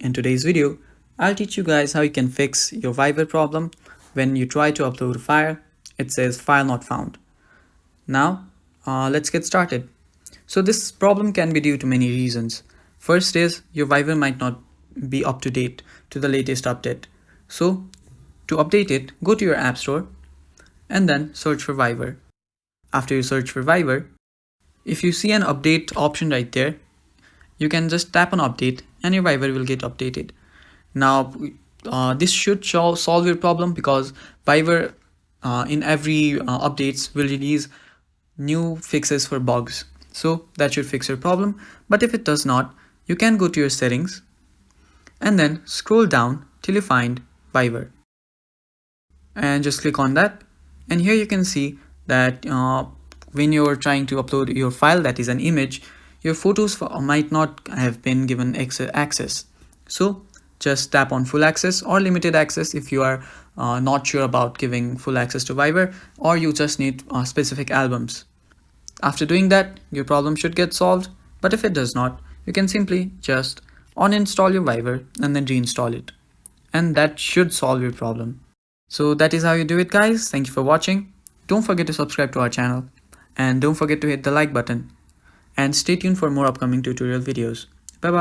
In today's video, I'll teach you guys how you can fix your Fiverr problem when you try to upload a file. It says file not found. Now, let's get started. So this problem can be due to many reasons. First is your Fiverr might not be up to date to the latest update. So to update it, go to your app store and then search for Fiverr. After you search for Fiverr, if you see an update option right there, you can just tap on update and your Fiverr will get updated. Now, this should solve your problem because Fiverr in every updates will release new fixes for bugs. So that should fix your problem. But if it does not, you can go to your settings and then scroll down till you find Fiverr. And just click on that. And here you can see that when you're trying to upload your file, that is an image, your photos might not have been given access. So just tap on full access or limited access if you are not sure about giving full access to Fiverr, or you just need specific albums. After doing that, your problem should get solved. But if it does not, you can simply just uninstall your Fiverr and then reinstall it. And that should solve your problem. So that is how you do it, guys. Thank you for watching. Don't forget to subscribe to our channel. And don't forget to hit the like button. And stay tuned for more upcoming tutorial videos. Bye bye.